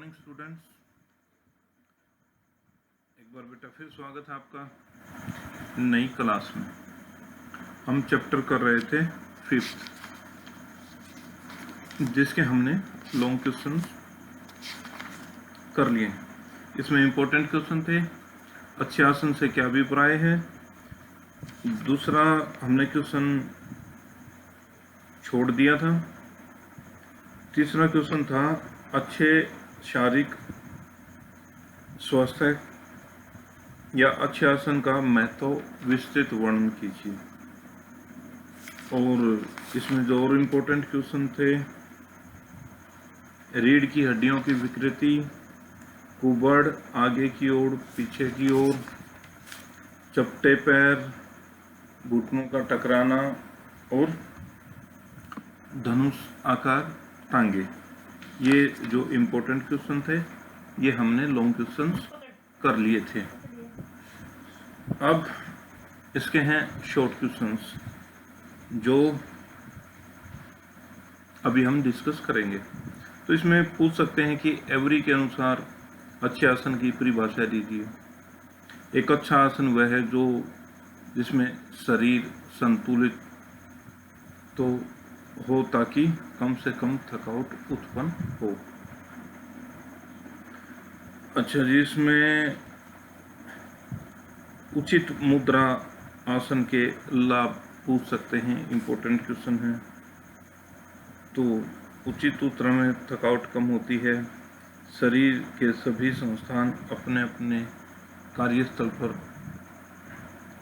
Morning students, एक बार बेटा फिर स्वागत है आपका नई क्लास में। हम चैप्टर कर रहे थे 5th, जिसके हमने लॉन्ग क्वेश्चन कर लिए। इसमें इंपॉर्टेंट क्वेश्चन थे, अच्छे आसन से क्या अभिप्राय है। दूसरा हमने क्वेश्चन छोड़ दिया था। तीसरा क्वेश्चन था अच्छे शारीरिक स्वास्थ्य या अच्छे आसन का महत्व विस्तृत वर्णन कीजिए। और इसमें जो और इम्पोर्टेंट क्वेश्चन थे, रीढ़ की हड्डियों की विकृति, कुबड़ आगे की ओर पीछे की ओर, चपटे पैर, घुटनों का टकराना और धनुष आकार टांगे, ये जो इम्पोर्टेंट क्वेश्चन थे ये हमने लॉन्ग क्वेश्चंस कर लिए थे। अब इसके हैं शॉर्ट क्वेश्चंस जो अभी हम डिस्कस करेंगे। तो इसमें पूछ सकते हैं कि एवरी के अनुसार अच्छे आसन की परिभाषा दीजिए। एक अच्छा आसन वह है जो जिसमें शरीर संतुलित तो हो ताकि कम से कम थकावट उत्पन्न हो। अच्छा जी, इसमें उचित मुद्रा आसन के लाभ पूछ सकते हैं, इम्पोर्टेंट क्वेश्चन है। तो उचित मुद्रा में थकावट कम होती है, शरीर के सभी संस्थान अपने अपने कार्यस्थल पर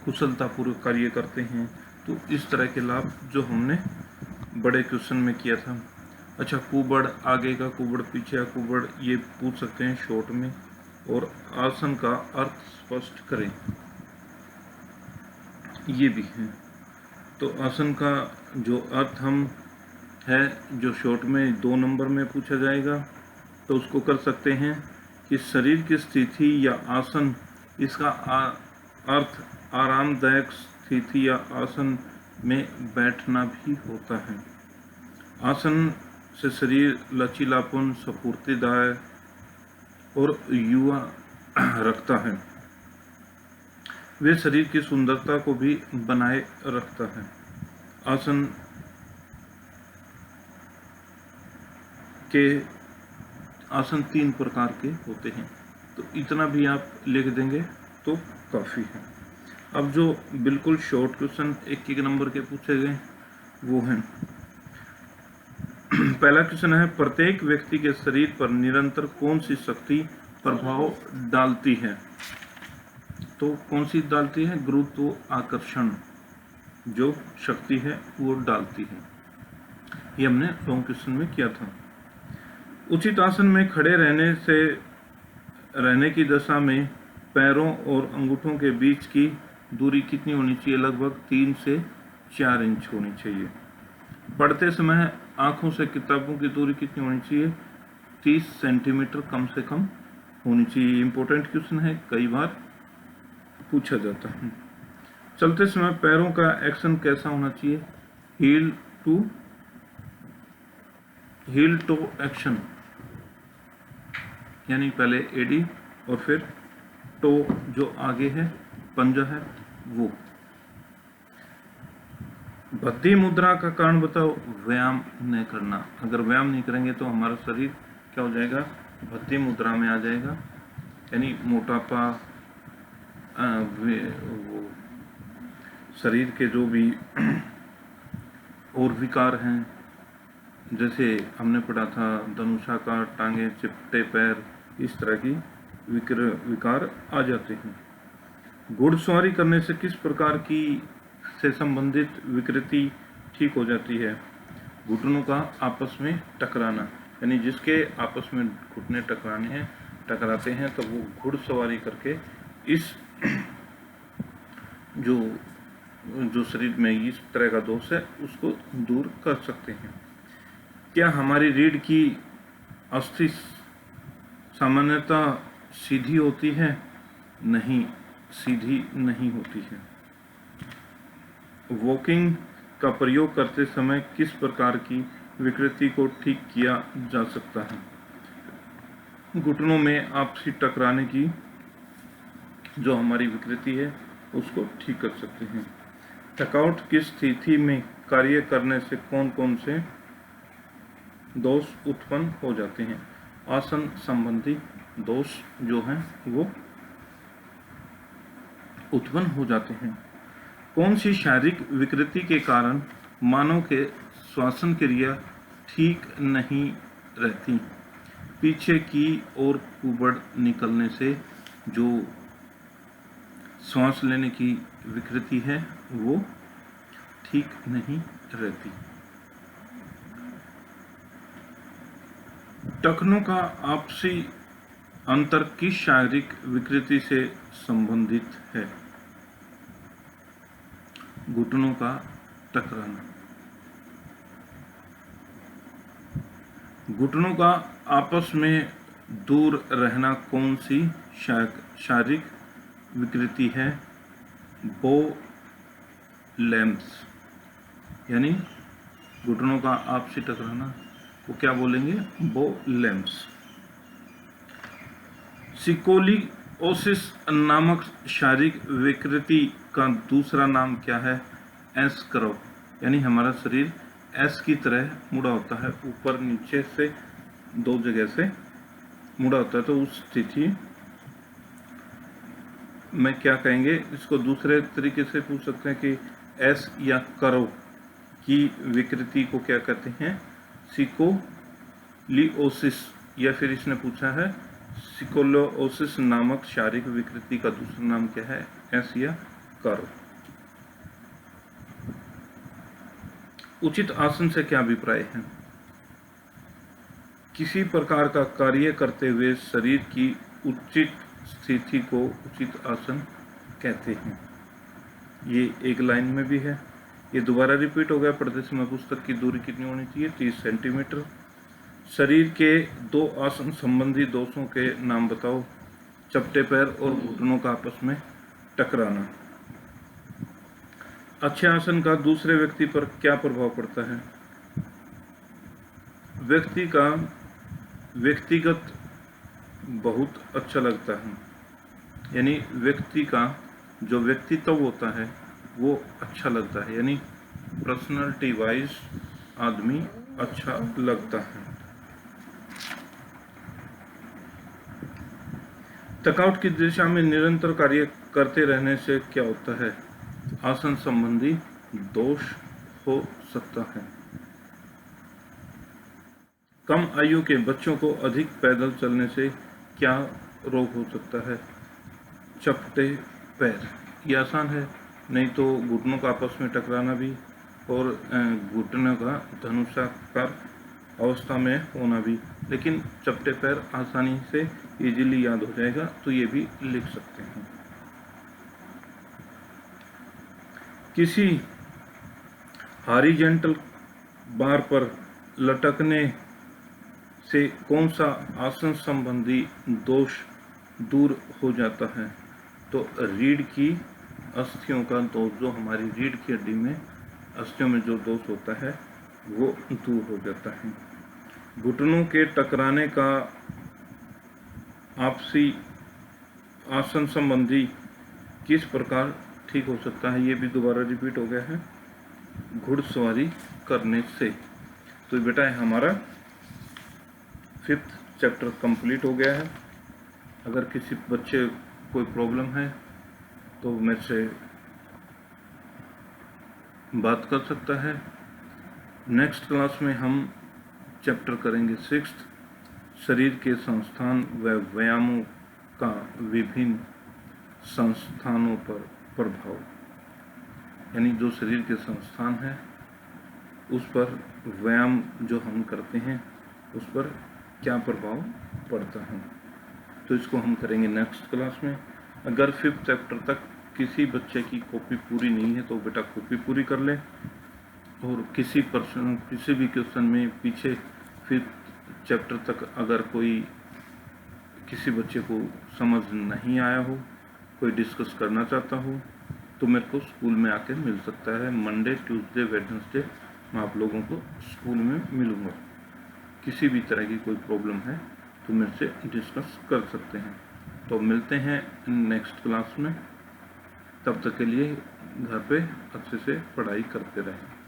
कुशलतापूर्वक कार्य करते हैं। तो इस तरह के लाभ जो हमने बड़े क्वेश्चन में किया था। अच्छा, कुबड़ आगे का, कुबड़ पीछे का, कुबड़ ये पूछ सकते हैं शॉर्ट में। और आसन का अर्थ स्पष्ट करें, ये भी है। तो आसन का जो अर्थ हम है जो शॉर्ट में 2 नंबर में पूछा जाएगा, तो उसको कर सकते हैं कि शरीर की स्थिति या आसन, इसका अर्थ आरामदायक स्थिति या आसन में बैठना भी होता है। आसन से शरीर लचीलापन, स्फूर्तिदायक और युवा रखता है। वे शरीर की सुंदरता को भी बनाए रखता है। आसन 3 प्रकार के होते हैं। तो इतना भी आप लिख देंगे तो काफ़ी है। अब जो बिल्कुल शॉर्ट क्वेश्चन 1-1 नंबर के पूछे गए वो हैं। पहला क्वेश्चन है, प्रत्येक व्यक्ति के शरीर पर निरंतर कौन सी शक्ति प्रभाव डालती है? तो कौन सी डालती है? गुरुत्व आकर्षण जो शक्ति है वो डालती है। ये हमने लॉन्ग क्वेश्चन में किया था। उचित आसन में खड़े रहने की दशा में पैरों और अंगूठों के बीच की दूरी कितनी होनी चाहिए? लगभग 3 से 4 इंच होनी चाहिए। पढ़ते समय आंखों से किताबों की दूरी कितनी होनी चाहिए? 30 सेंटीमीटर कम से कम होनी चाहिए। इंपॉर्टेंट क्वेश्चन है, कई बार पूछा जाता है। चलते समय पैरों का एक्शन कैसा होना चाहिए? हील टो एक्शन, यानी पहले एडी और फिर टो जो आगे है, पंजा है वो। बद्धी मुद्रा का कारण बताओ? व्यायाम नहीं करना। अगर व्यायाम नहीं करेंगे तो हमारा शरीर क्या हो जाएगा? बद्धी मुद्रा में आ जाएगा, यानी मोटापा, वो शरीर के जो भी और विकार हैं, जैसे हमने पढ़ा था धनुषाकार टांगे, चिपटे पैर, इस तरह की विकार आ जाते हैं। घुड़सवारी करने से किस प्रकार की से संबंधित विकृति ठीक हो जाती है? घुटनों का आपस में टकराना, यानी जिसके आपस में घुटने टकराते हैं तो वो घुड़सवारी करके इस जो शरीर में इस तरह का दोष है उसको दूर कर सकते हैं। क्या हमारी रीढ़ की अस्थि सामान्यतः सीधी होती है? नहीं, सीधी नहीं होती है। वॉकिंग का प्रयोग करते समय किस प्रकार की विकृति को ठीक किया जा सकता है? घुटनों में आपसी टकराने की जो हमारी विकृति है उसको ठीक कर सकते हैं। थकावट की स्थिति में कार्य करने से कौन कौन से दोष उत्पन्न हो जाते हैं? आसन संबंधी दोष जो हैं वो उत्पन्न हो जाते हैं। कौन सी शारीरिक विकृति के कारण मानव के श्वसन क्रिया ठीक नहीं रहती? पीछे की ओर कुबड़ निकलने से जो सांस लेने की विकृति है वो ठीक नहीं रहती। टखनों का आपसी अंतर किस शारीरिक विकृति से संबंधित है? घुटनों का टकराना। घुटनों का आपस में दूर रहना कौन सी शारीरिक विकृति है? बो लैम्स, यानी घुटनों का आपसी टकराना वो क्या बोलेंगे? बो लैम्स। सिकोलियोसिस नामक शारीरिक विकृति का दूसरा नाम क्या है? एस कर्व, यानी हमारा शरीर एस की तरह मुड़ा होता है, ऊपर नीचे से दो जगह से मुड़ा होता है। तो उस स्थिति में क्या कहेंगे? इसको दूसरे तरीके से पूछ सकते हैं कि एस या कर्व की विकृति को क्या कहते हैं? सिकोलियोसिस। या फिर इसने पूछा है सिकोलियोसिस नामक शारीरिक विकृति का दूसरा नाम क्या है? एस या कर्व। उचित आसन से क्या अभिप्राय है? किसी प्रकार का कार्य करते हुए शरीर की उचित स्थिति को उचित आसन कहते हैं। ये एक लाइन में भी है, ये दोबारा रिपीट हो गया। पढ़ते समय पुस्तक की दूरी कितनी होनी चाहिए? 30 सेंटीमीटर। शरीर के दो आसन संबंधी दोषों के नाम बताओ। चपटे पैर और घुटनों का आपस में टकराना। अच्छे आसन का दूसरे व्यक्ति पर क्या प्रभाव पड़ता है? व्यक्ति का व्यक्तिगत बहुत अच्छा लगता है, यानी व्यक्ति का जो व्यक्तित्व होता है वो अच्छा लगता है, यानी पर्सनालिटी वाइज आदमी अच्छा लगता है। थकावट की दिशा में निरंतर कार्य करते रहने से क्या होता है? आसन संबंधी दोष हो सकता है। कम आयु के बच्चों को अधिक पैदल चलने से क्या रोग हो सकता है? चपटे पैर। ये आसान है, नहीं तो घुटनों का आपस में टकराना भी और घुटनों का धनुषाकार अवस्था में होना भी। लेकिन चपटे पैर आसानी से इजीली याद हो जाएगा, तो ये भी लिख सकते हैं। किसी हॉरिजॉन्टल बार पर लटकने से कौन सा आसन संबंधी दोष दूर हो जाता है? तो रीढ़ की अस्थियों का दोष, जो हमारी रीढ़ की हड्डी में अस्थियों में जो दोष होता है वो दूर हो जाता है। घुटनों के टकराने का आपसी आसन संबंधी किस प्रकार ठीक हो सकता है? ये भी दोबारा रिपीट हो गया है, घुड़सवारी करने से। तो बेटा हमारा 5th चैप्टर कंप्लीट हो गया है। अगर किसी बच्चे कोई प्रॉब्लम है तो मेरे से बात कर सकता है। नेक्स्ट क्लास में हम चैप्टर करेंगे 6th, शरीर के संस्थान व व्यायामों का विभिन्न संस्थानों पर प्रभाव, यानी जो शरीर के संस्थान है उस पर व्यायाम जो हम करते हैं उस पर क्या प्रभाव पड़ता है। तो इसको हम करेंगे नेक्स्ट क्लास में। अगर 5th चैप्टर तक किसी बच्चे की कॉपी पूरी नहीं है तो बेटा कॉपी पूरी कर ले, और किसी भी क्वेश्चन में पीछे 5th चैप्टर तक अगर कोई किसी बच्चे को समझ नहीं आया हो, कोई डिस्कस करना चाहता हो, तो मेरे को स्कूल में आके मिल सकता है। मंडे, ट्यूसडे, वेडनेसडे मैं आप लोगों को स्कूल में मिलूँगा। किसी भी तरह की कोई प्रॉब्लम है तो मेरे से डिस्कस कर सकते हैं। तो मिलते हैं नेक्स्ट क्लास में, तब तक के लिए घर पे अच्छे से पढ़ाई करते रहें।